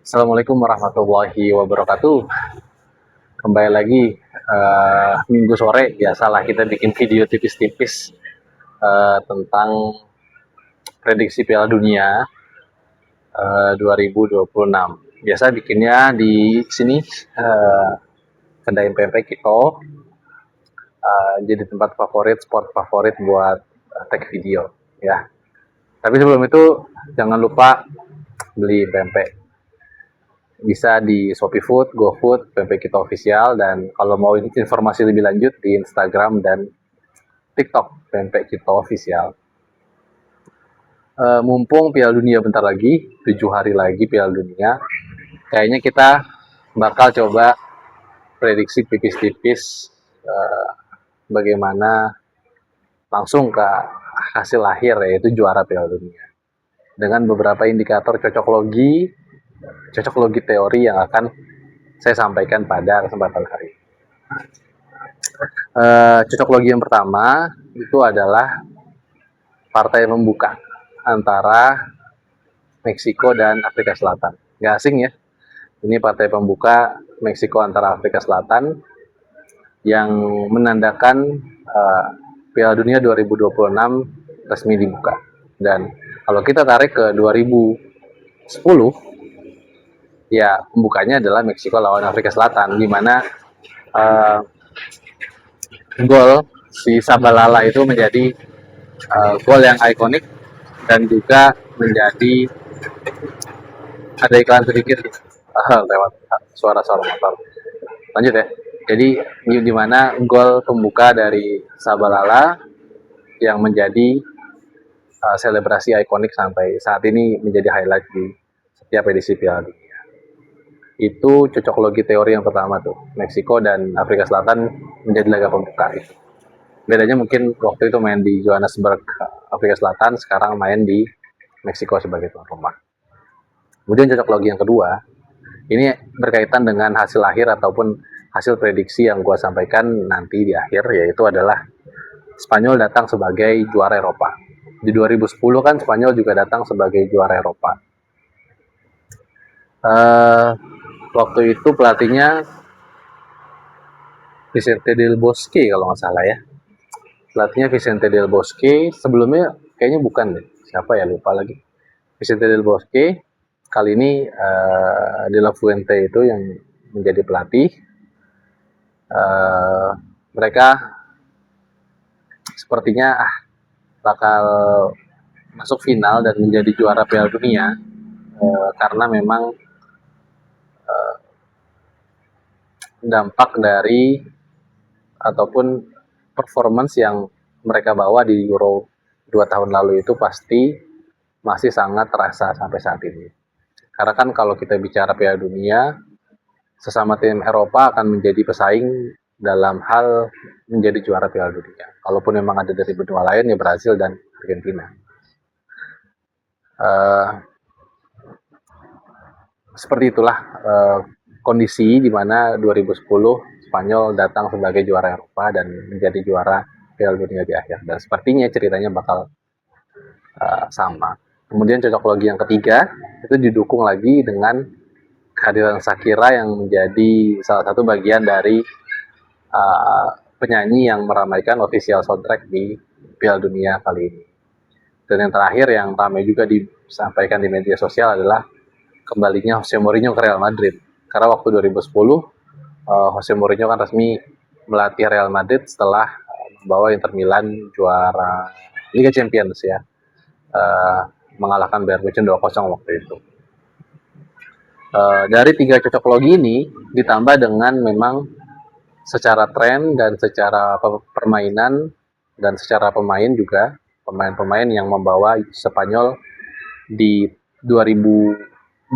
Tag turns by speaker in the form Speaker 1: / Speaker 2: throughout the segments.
Speaker 1: Assalamualaikum warahmatullahi wabarakatuh. Kembali lagi minggu sore, biasalah kita bikin video tipis-tipis tentang prediksi Piala Dunia 2026. Biasa bikinnya di sini kedai pempek Kito, jadi tempat favorit, spot favorit buat tag video ya. Tapi sebelum itu jangan lupa beli pempek. Bisa di Shopee Food, GoFood, pempek Kito Official, dan kalau mau informasi lebih lanjut di Instagram dan TikTok pempek Kito Official. Mumpung Piala Dunia bentar lagi, 7 hari lagi Piala Dunia, kayaknya kita bakal coba prediksi tipis-tipis bagaimana langsung ke hasil akhir, yaitu juara Piala Dunia, dengan beberapa indikator cocok logi teori yang akan saya sampaikan pada kesempatan hari ini. Cocok logi yang pertama itu adalah partai pembuka antara Meksiko dan Afrika Selatan. Nggak asing ya, ini partai pembuka Meksiko antara Afrika Selatan yang menandakan Piala Dunia 2026 resmi dibuka. Dan kalau kita tarik ke 2010, ya pembukanya adalah Meksiko lawan Afrika Selatan, di mana gol si Sabalala itu menjadi gol yang ikonik dan juga menjadi, ada iklan sedikit lewat suara-suara motor. Lanjut ya. Jadi di mana gol pembuka dari Sabalala yang menjadi selebrasi ikonik sampai saat ini, menjadi highlight di setiap edisi Piala Dunia. Itu cocok logi teori yang pertama tuh, Meksiko dan Afrika Selatan menjadi laga pembuka. Bedanya mungkin waktu itu main di Johannesburg, Afrika Selatan, sekarang main di Meksiko sebagai tuan rumah. Kemudian cocok logi yang kedua, ini berkaitan dengan hasil akhir ataupun hasil prediksi yang gue sampaikan nanti di akhir, yaitu adalah Spanyol datang sebagai juara Eropa. Di 2010 kan Spanyol juga datang sebagai juara Eropa. Waktu itu pelatihnya Vicente del Bosque kalau nggak salah ya. Pelatihnya Vicente del Bosque, sebelumnya kayaknya bukan deh, siapa ya, lupa lagi. Vicente del Bosque, kali ini De La Fuente itu yang menjadi pelatih. Mereka sepertinya bakal masuk final dan menjadi juara Piala Dunia karena memang dampak dari ataupun performance yang mereka bawa di Euro 2 tahun lalu itu pasti masih sangat terasa sampai saat ini. Karena kan kalau kita bicara Piala Dunia, sesama tim Eropa akan menjadi pesaing dalam hal menjadi juara Piala Dunia. Kalaupun memang ada dari benua lain, ya Brasil dan Argentina. Seperti itulah kondisi di mana 2010 Spanyol datang sebagai juara Eropa dan menjadi juara Piala Dunia di akhir. Dan sepertinya ceritanya bakal sama. Kemudian cocok logi yang ketiga itu didukung lagi dengan kehadiran Shakira yang menjadi salah satu bagian dari penyanyi yang meramaikan official soundtrack di Piala Dunia kali ini. Dan yang terakhir yang ramai juga disampaikan di media sosial adalah kembalinya Jose Mourinho ke Real Madrid. Karena waktu 2010 Jose Mourinho kan resmi melatih Real Madrid setelah membawa Inter Milan juara Liga Champions ya, mengalahkan Bayern Munchen 2-0 waktu itu. Dari tiga cocok logi ini ditambah dengan memang secara tren dan secara permainan dan secara pemain juga, pemain-pemain yang membawa Spanyol di 2024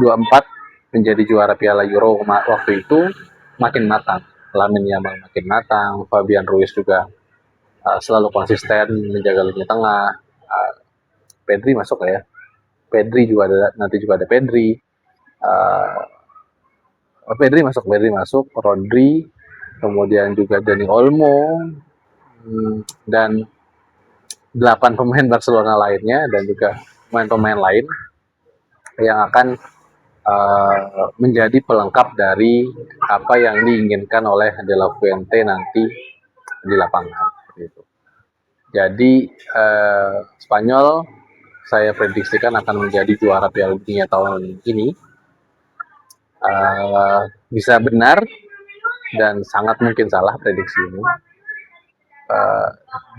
Speaker 1: menjadi juara Piala Euro waktu itu makin matang. Lamine Yamal makin matang, Fabian Ruiz juga selalu konsisten menjaga lini tengah. Pedri masuk ya, Pedri juga ada, nanti juga ada Pedri. Pedri masuk, Rodri, kemudian juga Dani Olmo, dan 8 pemain Barcelona lainnya dan juga pemain-pemain lain yang akan menjadi pelengkap dari apa yang diinginkan oleh De La Fuente nanti di lapangan. Gitu. Jadi Spanyol saya prediksikan akan menjadi juara Piala Dunia tahun ini. Bisa benar dan sangat mungkin salah prediksi ini.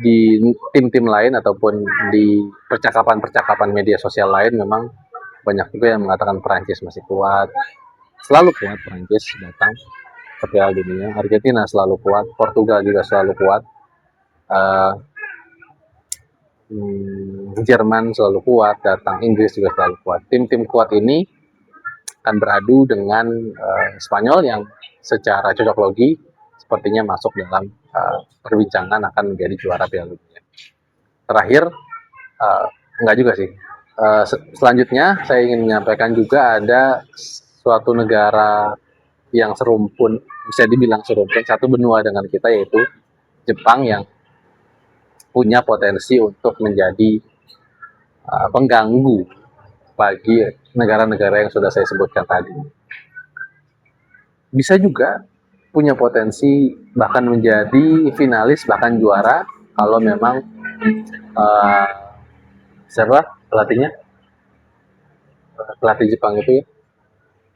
Speaker 1: Di tim-tim lain ataupun di percakapan-percakapan media sosial lain memang banyak juga yang mengatakan Perancis masih kuat, selalu kuat Perancis datang ke Piala Dunia, Argentina selalu kuat, Portugal juga selalu kuat, Jerman selalu kuat datang, Inggris juga selalu kuat. Tim-tim kuat ini akan beradu dengan Spanyol yang secara cocok logi sepertinya masuk dalam perbincangan akan menjadi juara Piala Dunia. Terakhir, enggak juga sih. Selanjutnya saya ingin menyampaikan juga ada suatu negara yang serumpun, bisa dibilang serumpun, satu benua dengan kita, yaitu Jepang, yang punya potensi untuk menjadi pengganggu bagi negara-negara yang sudah saya sebutkan tadi. Bisa juga punya potensi bahkan menjadi finalis, bahkan juara, kalau memang siapa pelatihnya, pelatih Jepang itu ya,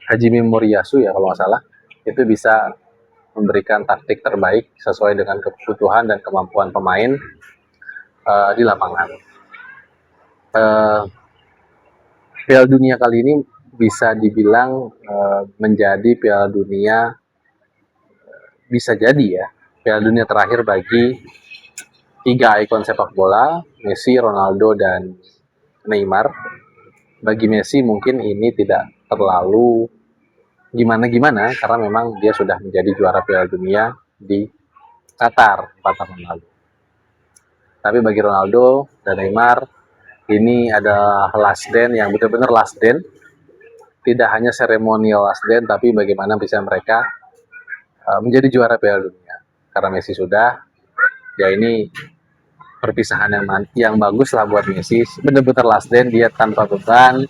Speaker 1: Hajime Moriyasu ya kalau nggak salah, itu bisa memberikan taktik terbaik sesuai dengan kebutuhan dan kemampuan pemain di lapangan. Piala Dunia kali ini bisa dibilang menjadi Piala Dunia, bisa jadi ya, Piala Dunia terakhir bagi 3 ikon sepak bola, Messi, Ronaldo, dan Neymar. Bagi Messi mungkin ini tidak terlalu gimana-gimana karena memang dia sudah menjadi juara Piala Dunia di Qatar 4 tahun lalu. Tapi bagi Ronaldo dan Neymar, ini adalah last dance yang benar-benar last dance. Tidak hanya seremonial last dance, tapi bagaimana bisa mereka menjadi juara Piala Dunia. Karena Messi sudah, ya ini perpisahan yang bagus lah buat Messi. Benar-benar last dance, dia tanpa beban,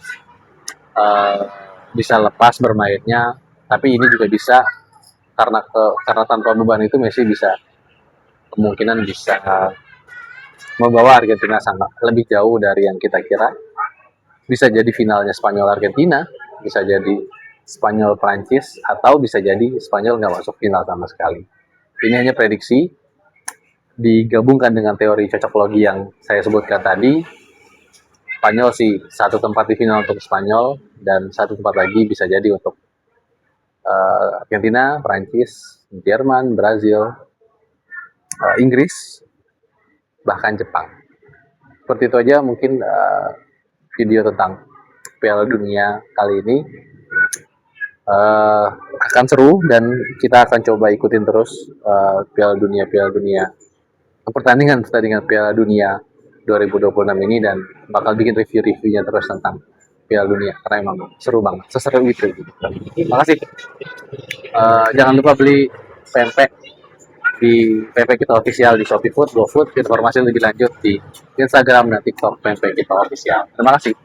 Speaker 1: bisa lepas bermainnya. Tapi ini juga bisa karena tanpa beban itu Messi bisa kemungkinan bisa membawa Argentina sangat lebih jauh dari yang kita kira. Bisa jadi finalnya Spanyol Argentina, bisa jadi Spanyol Prancis, atau bisa jadi Spanyol nggak masuk final sama sekali. Ini hanya prediksi digabungkan dengan teori cocok logi yang saya sebutkan tadi. Spanyol sih satu tempat di final untuk Spanyol dan satu tempat lagi bisa jadi untuk Argentina, Prancis, Jerman, Brazil, Inggris, bahkan Jepang. Seperti itu aja mungkin video tentang Piala Dunia kali ini. Akan seru dan kita akan coba ikutin terus Piala Dunia pertandingan Piala Dunia 2026 ini, dan bakal bikin review-reviewnya terus tentang Piala Dunia karena emang seru banget, seseru itu. Terima kasih. Jangan lupa beli pempek di pempek kita official di Shopee Food, GoFood. Informasi lebih lanjut di Instagram dan TikTok pempek kita official. Terima kasih.